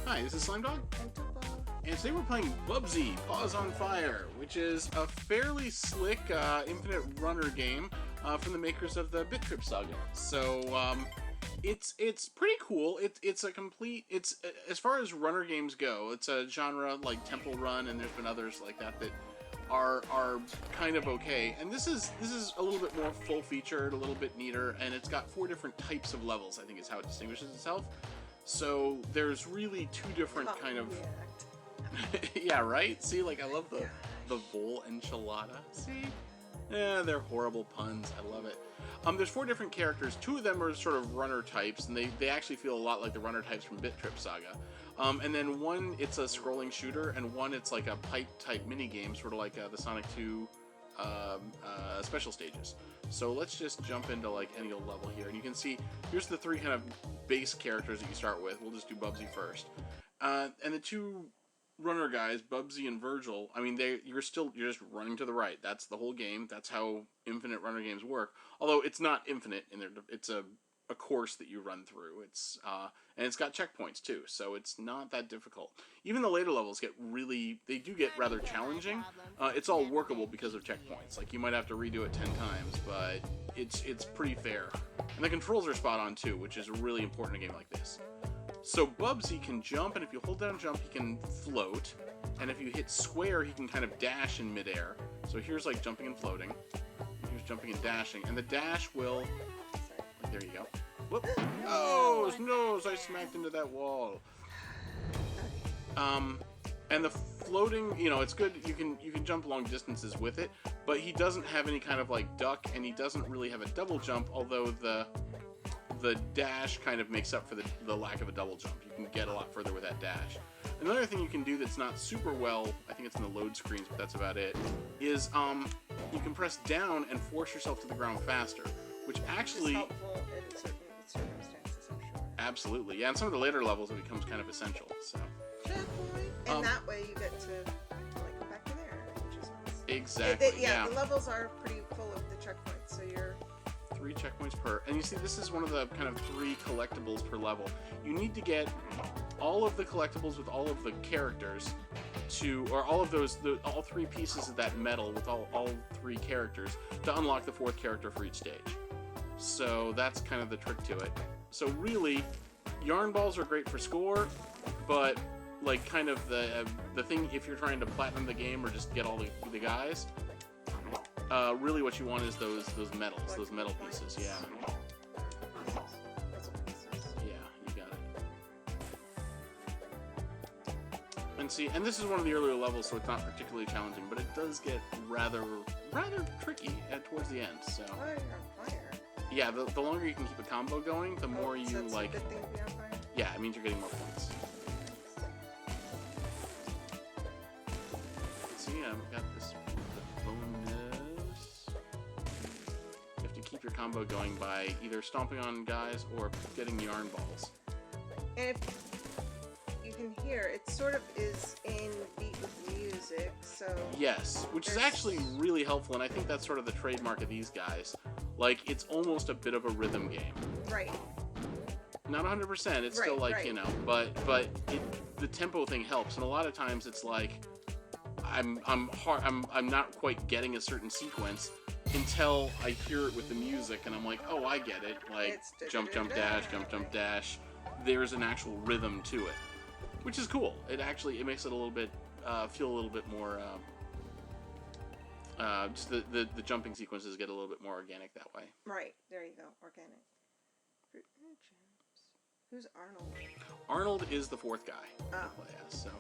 Hi, this is Slimedog, And Topo. and today we're playing Bubsy Paws on Fire, which is a fairly slick infinite runner game from the makers of the Bit Trip saga. So it's pretty cool. It's a complete. It's as far as runner games go, it's a genre like Temple Run, and there's been others like that that are kind of okay. And this is a little bit more full featured, a little bit neater, and it's got 4 different types of levels. I think is how it distinguishes itself. So there's really 2 different kind of yeah, right? See, like, I love the vol enchilada. See? Yeah, they're horrible puns. I love it. There's 4 different characters. 2 of them are sort of runner types, and they actually feel a lot like the runner types from Bit Trip Saga. And then one, it's a scrolling shooter, and one, it's like a pipe-type mini-game, sort of like the Sonic 2 special stages. So let's just jump into like any old level here, and you can see here's the 3 kind of base characters that you start with. We'll just do Bubsy first, and the 2 runner guys, Bubsy and Virgil. I mean, you're just running to the right. That's the whole game. That's how infinite runner games work. Although it's not infinite in there. It's a course that you run through. It's and it's got checkpoints too, so it's not that difficult. Even the later levels they do get rather challenging. It's all workable because of checkpoints. Like, you might have to redo it 10 times, but it's pretty fair. And the controls are spot on too, which is really important in a game like this. So Bubsy can jump, and if you hold down jump, he can float. And if you hit square, he can kind of dash in midair. So here's like jumping and floating. Here's jumping and dashing. And the dash will... There you go. Whoop. Oh, nose! I smacked into that wall. And the floating, it's good. You can jump long distances with it, but he doesn't have any kind of like duck, and he doesn't really have a double jump. Although the dash kind of makes up for the lack of a double jump. You can get a lot further with that dash. Another thing you can do that's not super well, I think it's in the load screens, but that's about it, is you can press down and force yourself to the ground faster, which actually... It's helpful in certain circumstances, I'm sure. Absolutely. Yeah, in some of the later levels it becomes kind of essential, so... Definitely. And that way you get to go back in there, which is nice. Exactly, yeah. The levels are pretty full of the checkpoints, so you're... 3 checkpoints per, and you see this is one of the kind of 3 collectibles per level. You need to get all of the collectibles with all of the characters or all of those, all 3 pieces of that medal with all 3 characters to unlock the 4th character for each stage. So that's kind of the trick to it. So really, yarn balls are great for score, but like kind of the thing if you're trying to platinum the game or just get all the guys. Really what you want is those medals, those metal pieces, yeah. Yeah, you got it. And see, and this is one of the earlier levels, so it's not particularly challenging, but it does get rather tricky towards the end, so... Oh, you're on fire. Yeah, the longer you can keep a combo going, the more you, so that's like... a good thing to be on fire? Yeah, it means you're getting more points. See, I've got this bonus. You have to keep your combo going by either stomping on guys or getting yarn balls. And if you can hear, it sort of is in beat with music, so... Yes, which is actually really helpful, and I think that's sort of the trademark of these guys. Like, it's almost a bit of a rhythm game. Right. Not 100%, it's still like, but the tempo thing helps, and a lot of times it's like, I'm not quite getting a certain sequence until I hear it with the music, and I'm like, oh, I get it. Like, jump, jump, dash, jump, jump, dash. There's an actual rhythm to it, which is cool. It makes it a little bit, feel a little bit more, just the jumping sequences get a little bit more organic that way. Right, there you go, organic. Who's Arnold? Arnold is the 4th guy to play as, so...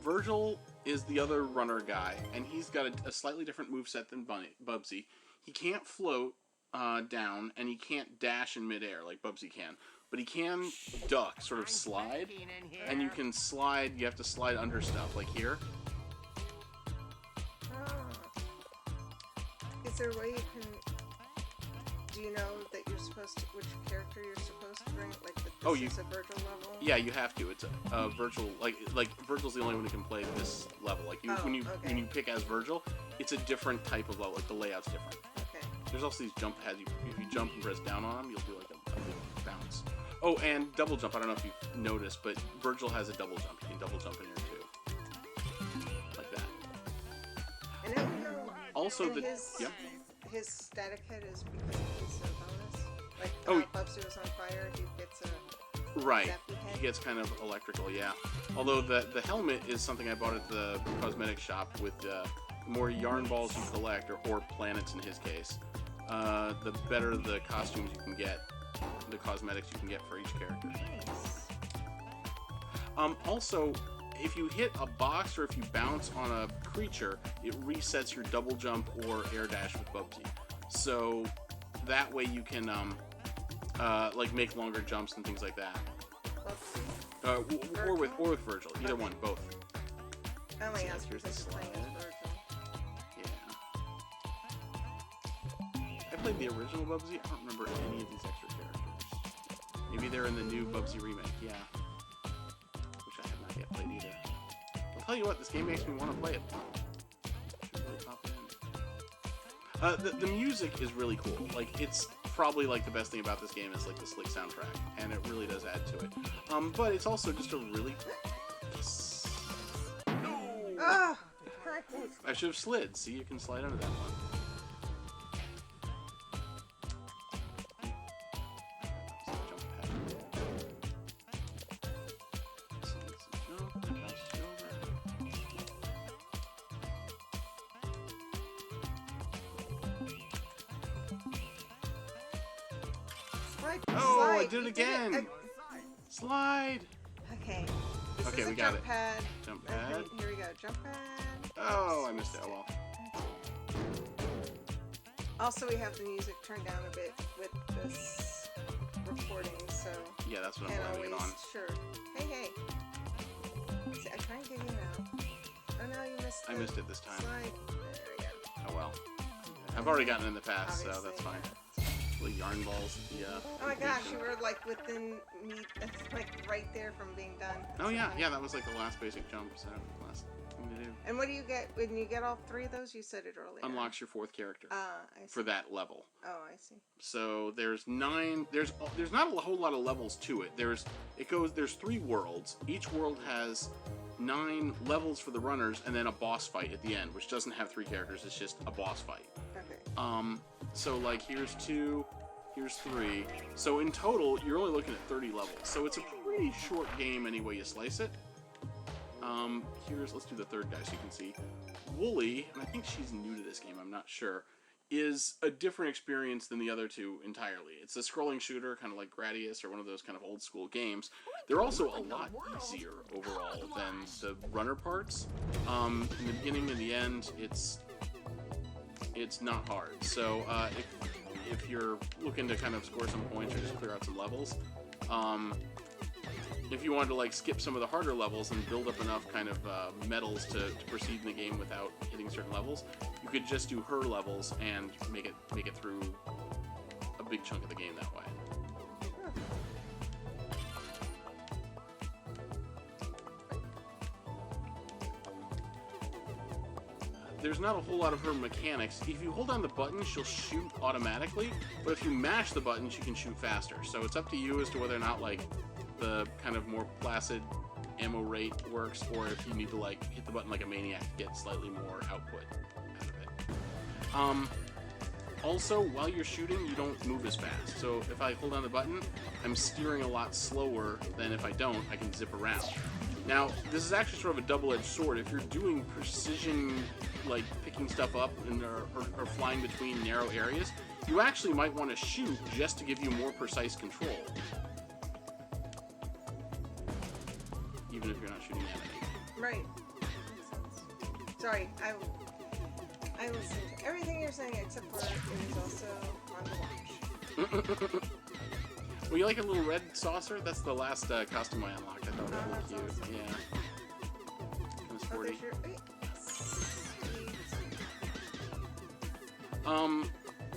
Virgil is the other runner guy, and he's got a slightly different moveset than Bubsy. He can't float down, and he can't dash in midair like Bubsy can, but he can duck, sort of slide, and you can slide, you have to slide under stuff, like here. Is there a way you can... Do you know that you're supposed to... Which character you're supposed to bring? Like, this is a Virgil level? Yeah, you have to. It's a Virgil... Like, Virgil's the only one who can play this level. Like, when you pick as Virgil, it's a different type of level. Like, the layout's different. Okay. There's also these jump pads. If you jump and press down on them, you'll do, like, a big bounce. Oh, and double jump. I don't know if you've noticed, but Virgil has a double jump. You can double jump in here too, like that. And also, his static head is because he's a bonus. Like Bubsy was on fire, he gets a right. He gets kind of electrical, yeah. Although the helmet is something I bought at the cosmetic shop with more yarn balls you collect, or planets in his case, the better the costumes you can get, the cosmetics you can get for each character. Also, if you hit a box or if you bounce on a creature, it resets your double jump or air dash with Bubsy. So that way you can like make longer jumps and things like that. Or with Virgil, either one, both. I only asked because he's playing as Virgil. Yeah. I played the original Bubsy. I don't remember any of these extra characters. Maybe they're in the new Bubsy remake. Yeah. Which I have not yet played either. I'll tell you what, this game makes me want to play it. Should really pop it in. The music is really cool. Like, it's probably like the best thing about this game is like the slick soundtrack, and it really does add to it. But it's also just a really. I should have slid. See, you can slide under that one. Oh, I did it again! Slide! Okay. Okay, we got it. Jump pad. Okay, here we go. Jump pad. Oh, I missed it. Oh well. Also, we have the music turned down a bit with this recording, so. Yeah, that's what I'm blaming it on. Sure. Hey. See, I try and get you out. Oh no, you missed it. I missed it this time. Slide. There we go. Oh well. I've already gotten it in the past, Obviously, so that's fine. The yarn balls. Yeah. Oh my gosh, you were like within me, like right there from being done. That's oh yeah, funny. yeah, that was like the last basic jump, so last thing to do. And what do you get when you get all three of those? You said it earlier. Unlocks your fourth character. I see. For that level. Oh, I see. So there's 9. There's not a whole lot of levels to it. There's 3 worlds. Each world has 9 levels for the runners, and then a boss fight at the end, which doesn't have 3 characters. It's just a boss fight. Okay. So like here's 2. Here's 3. So in total, you're only looking at 30 levels. So it's a pretty short game any way you slice it. Let's do the third guy so you can see. Wooly, and I think she's new to this game, I'm not sure, is a different experience than the other two entirely. It's a scrolling shooter, kind of like Gradius or one of those kind of old school games. They're also a lot easier overall than the runner parts. In the beginning and the end, it's not hard. So if you're looking to kind of score some points or just clear out some levels, if you wanted to like skip some of the harder levels and build up enough kind of medals to proceed in the game without hitting certain levels, you could just do her levels and make it through a big chunk of the game that way. There's not a whole lot of her mechanics. If you hold down the button, she'll shoot automatically, but if you mash the buttons, she can shoot faster. So it's up to you as to whether or not like the kind of more placid ammo rate works, or if you need to like hit the button like a maniac to get slightly more output out of it. Also, while you're shooting, you don't move as fast. So if I hold down the button, I'm steering a lot slower than if I don't. I can zip around. Now, this is actually sort of a double-edged sword. If you're doing precision, like picking stuff up and or flying between narrow areas, you actually might want to shoot just to give you more precise control. Even if you're not shooting at anything. Right. Makes sense. Sorry, I listened to everything you're saying except for it is also on the watch. Well, you like a little red saucer? That's the last costume I unlocked. I thought that was really cute. Awesome. Yeah. Kind of sporty.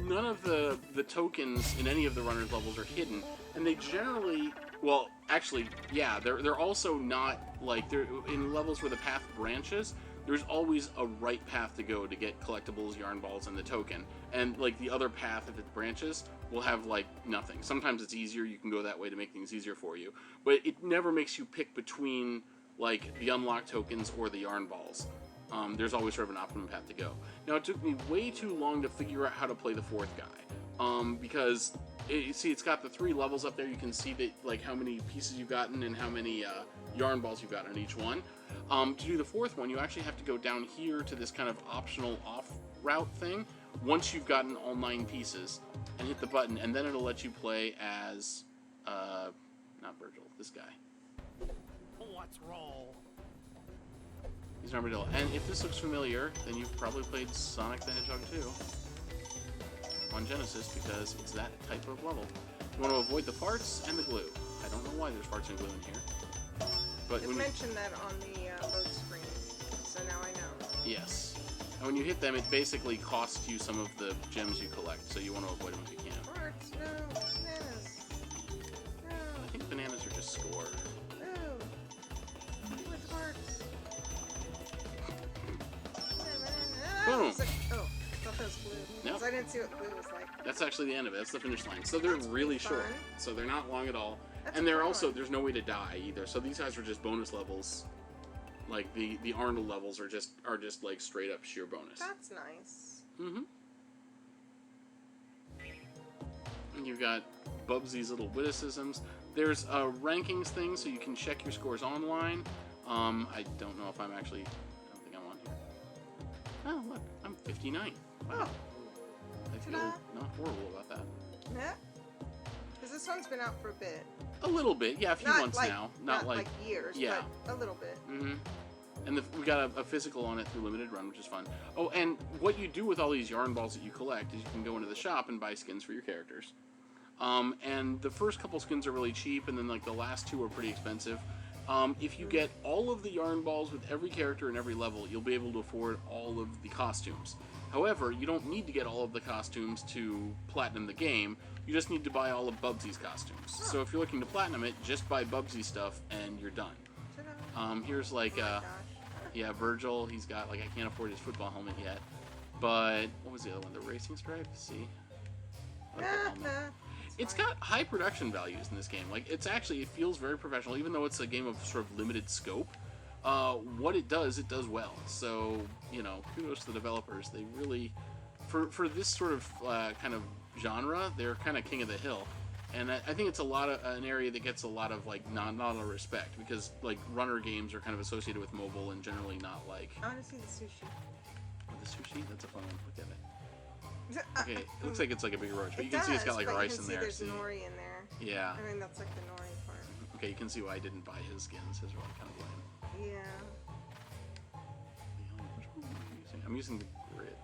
None of the tokens in any of the runners levels are hidden, and they generally, well, actually, yeah, they're also not like they're in levels where the path branches. There's always a right path to go to get collectibles, yarn balls, and the token, and like the other path, if it branches, will have like nothing. Sometimes it's easier, you can go that way to make things easier for you, but it never makes you pick between like the unlocked tokens or the yarn balls. There's always sort of an optimum path to go. Now, it took me way too long to figure out how to play the fourth guy, because you see it's got the 3 levels up there. You can see that like how many pieces you've gotten and how many yarn balls you've gotten on each one. To do the fourth one, you actually have to go down here to this kind of optional off route thing once you've gotten all 9 pieces, and hit the button, and then it'll let you play as not Virgil, this guy. What's wrong? He's an armadillo. And if this looks familiar, then you've probably played Sonic the Hedgehog 2 on Genesis, because it's that type of level. You want to avoid the farts and the glue. I don't know why there's farts and glue in here. But It mentioned that on the load screen, so now I know. Yes. And when you hit them, it basically costs you some of the gems you collect, so you want to avoid them if you can. Farts, no. Bananas. No. I think bananas are just score. No. With farts. Boom. Oh, I thought that was blue. Nope. 'Cause I didn't see what blue was like. That's actually the end of it. That's the finish line. So they're That's really pretty short. fun. So they're not long at all. That's And they're fun. also, there's no way to die either. So these guys are just bonus levels. Like the Arnold levels are just like straight up sheer bonus. That's nice. Mm-hmm. And you've got Bubsy's little witticisms. There's a rankings thing, so you can check your scores online. I don't know if I'm actually... I don't think I'm on here. Oh, look. I'm 59. Wow. I feel Ta-da. not horrible about that. Yeah. Because this one's been out for a bit. A little bit. Yeah, a few Not months like, now. Not like years, yeah. but a little bit. Mm-hmm. And we got a physical on it through Limited Run, which is fun. Oh, and what you do with all these yarn balls that you collect is you can go into the shop and buy skins for your characters. And the first couple skins are really cheap, and then like the last 2 are pretty expensive. If you get all of the yarn balls with every character in every level, you'll be able to afford all of the costumes. However, you don't need to get all of the costumes to platinum the game. You just need to buy all of Bubsy's costumes. Huh. So if you're looking to platinum it, just buy Bubsy stuff and you're done. Here's like, Oh my gosh. yeah, Virgil. He's got like, I can't afford his football helmet yet. But what was the other one? The racing stripe. See, I like that helmet. It's got high production values in this game. Like, it's actually, it feels very professional, even though it's a game of sort of limited scope. What it does well. So, you know, kudos to the developers. They really, for this sort of kind of genre, they're kind of king of the hill. And I think it's an area that gets a lot of like not a lot of respect, because like runner games are kind of associated with mobile and generally not like. I want to see the sushi. The sushi? That's a fun one. Look at it. Okay, it looks like it's like a big roach, but you can see it's got like rice in there. There's nori in there. Yeah. I mean, that's like the nori part. Okay, you can see why I didn't buy his skins. His were kind of lame. Yeah. Which one am I using? I'm using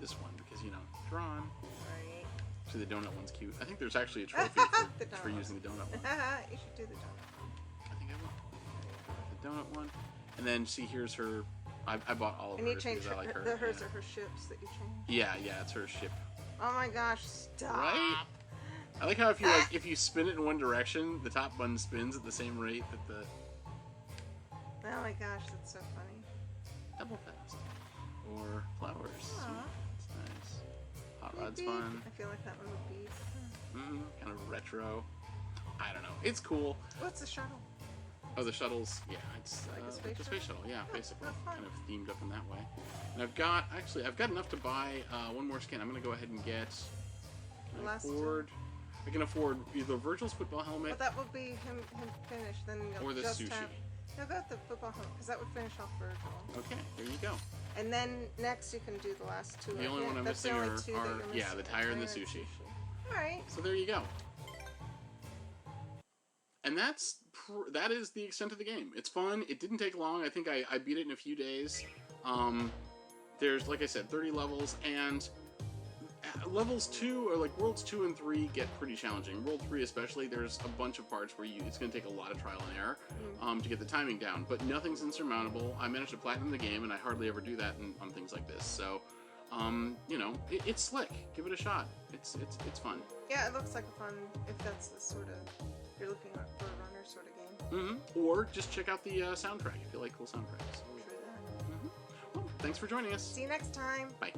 this one because, you know, drawn. Right. So the donut one's cute. I think there's actually a trophy for using the donut one. You should do the donut. I think I will. The donut one. And then, see, here's her. I bought all of And hers you change because I like her. hers yeah. are her ships that you change. Yeah, it's her ship. Oh my gosh, stop. Right? I like how if you spin it in one direction, the top button spins at the same rate that the Oh my gosh, that's so funny. double fast. Or flowers. Aw. It's nice. Hot Rod's Beep. fun. I feel like that one would be. Kind of retro. I don't know. It's cool. What's the shuttle? Oh, the shuttles. Yeah, it's Like a space it's a space shuttle? shuttle. Yeah, Oh, basically, that's fun. kind of themed up in that way. And I've got enough to buy one more skin. I'm gonna go ahead and get. Can I Last afford? I can afford either Virgil's football helmet But that would be him finished. Then you'll or the just sushi. have. No, go with the football helmet because that would finish off Virgil. Okay, there you go. And then next you can do the last 2. The only Yeah, one I'm that's missing the only are 2 that you're yeah, missing. the tire and the sushi. All right. So there you go. And that is the extent of the game. It's fun. It didn't take long. I think I beat it in a few days. There's, like I said, 30 levels, and levels 2, or like worlds 2 and 3 get pretty challenging. World 3 especially, there's a bunch of parts where it's going to take a lot of trial and error to get the timing down, but nothing's insurmountable. I managed to platinum the game, and I hardly ever do that on things like this, so, you know, it's slick. Give it a shot. It's fun. Yeah, it looks like a fun, if that's the sort of, you're looking for a runner sort of game. Or just check out the soundtrack if you like cool soundtracks. True that. Well, thanks for joining us. See you next time. Bye.